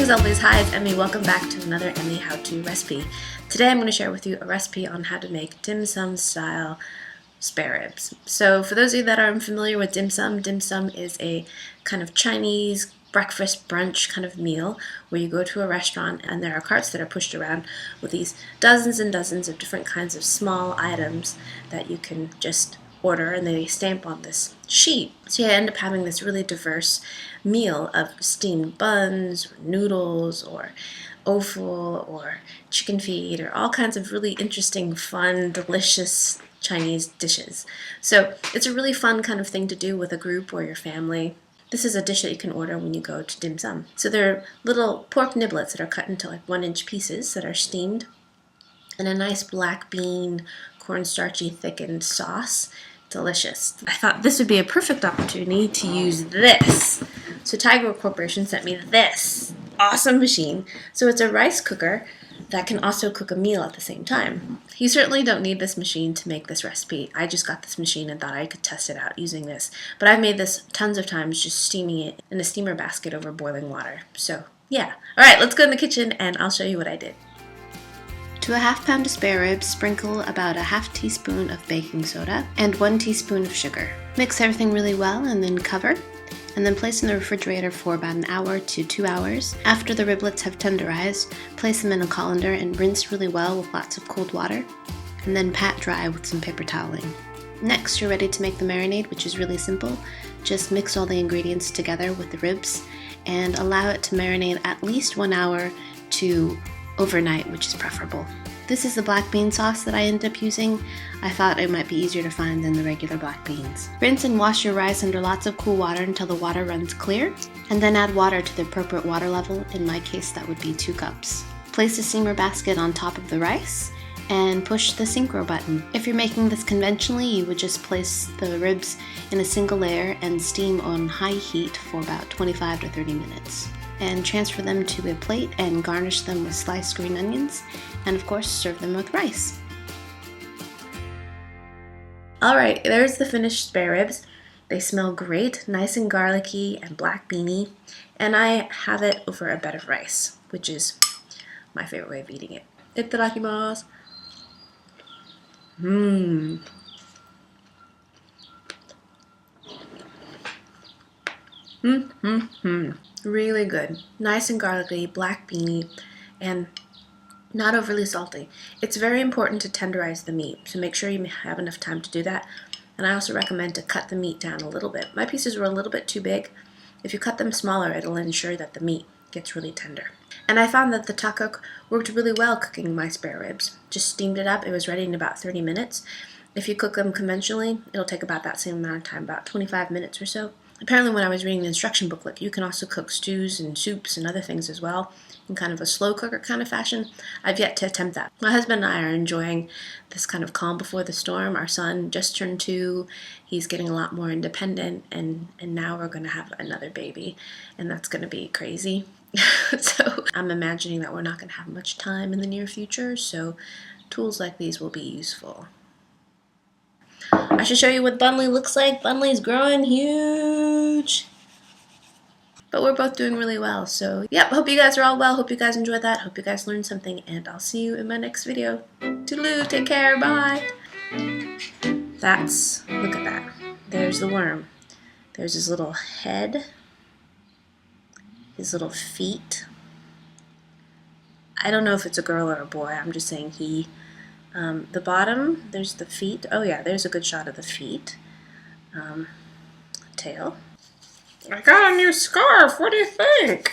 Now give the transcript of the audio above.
Greetings always, hi, it's Emmy. Welcome back to another Emmy how-to recipe. Today I'm going to share with you a recipe on how to make dim sum style spare ribs. So for those of you that are unfamiliar with dim sum is a kind of Chinese breakfast brunch kind of meal where you go to a restaurant and there are carts that are pushed around with these dozens and dozens of different kinds of small items that you can just order, and they stamp on this sheet. So you end up having this really diverse meal of steamed buns, or noodles, or offal, or chicken feet, or all kinds of really interesting, fun, delicious Chinese dishes. So it's a really fun kind of thing to do with a group or your family. This is a dish that you can order when you go to dim sum. So they're little pork niblets that are cut into like 1-inch pieces that are steamed in a nice black bean, cornstarchy thickened sauce. Delicious. I thought this would be a perfect opportunity to use this. So Tiger Corporation sent me this awesome machine. So it's a rice cooker that can also cook a meal at the same time. You certainly don't need this machine to make this recipe. I just got this machine and thought I could test it out using this. But I've made this tons of times, just steaming it in a steamer basket over boiling water. So yeah. Alright, let's go in the kitchen and I'll show you what I did. To a half pound of spare ribs, sprinkle about a half teaspoon of baking soda and 1 teaspoon of sugar. Mix everything really well and then cover, and then place in the refrigerator for about an hour to 2 hours. After the riblets have tenderized, place them in a colander and rinse really well with lots of cold water, and then pat dry with some paper toweling. Next, you're ready to make the marinade, which is really simple. Just mix all the ingredients together with the ribs and allow it to marinate at least 1 hour to overnight, which is preferable. This is the black bean sauce that I ended up using. I thought it might be easier to find than the regular black beans. Rinse and wash your rice under lots of cool water until the water runs clear, and then add water to the appropriate water level. In my case, that would be 2 cups. Place the steamer basket on top of the rice and push the synchro button. If you're making this conventionally, you would just place the ribs in a single layer and steam on high heat for about 25 to 30 minutes. And transfer them to a plate and garnish them with sliced green onions, and of course serve them with rice. Alright, there's the finished spare ribs. They smell great, nice and garlicky and black beany, and I have it over a bed of rice, which is my favorite way of eating it. Itadakimasu. Really good. Nice and garlicky, black beany, and not overly salty. It's very important to tenderize the meat, so make sure you have enough time to do that. And I also recommend to cut the meat down a little bit. My pieces were a little bit too big. If you cut them smaller, it'll ensure that the meat gets really tender. And I found that the takok worked really well cooking my spare ribs. Just steamed it up. It was ready in about 30 minutes. If you cook them conventionally, it'll take about that same amount of time, about 25 minutes or so. Apparently when I was reading the instruction booklet, you can also cook stews and soups and other things as well in kind of a slow cooker kind of fashion. I've yet to attempt that. My husband and I are enjoying this kind of calm before the storm. Our son just turned 2. He's getting a lot more independent, and now we're going to have another baby, and that's going to be crazy. So I'm imagining that we're not going to have much time in the near future, so tools like these will be useful. I should show you what Bunley looks like. Bunley's growing huge. But we're both doing really well. So, yep, hope you guys are all well. Hope you guys enjoyed that. Hope you guys learned something. And I'll see you in my next video. Toodaloo, take care, bye. Look at that. There's the worm. There's his little head. His little feet. I don't know if it's a girl or a boy. I'm just saying he. The bottom, there's the feet. Oh yeah, there's a good shot of the feet. Tail. I got a new scarf. What do you think?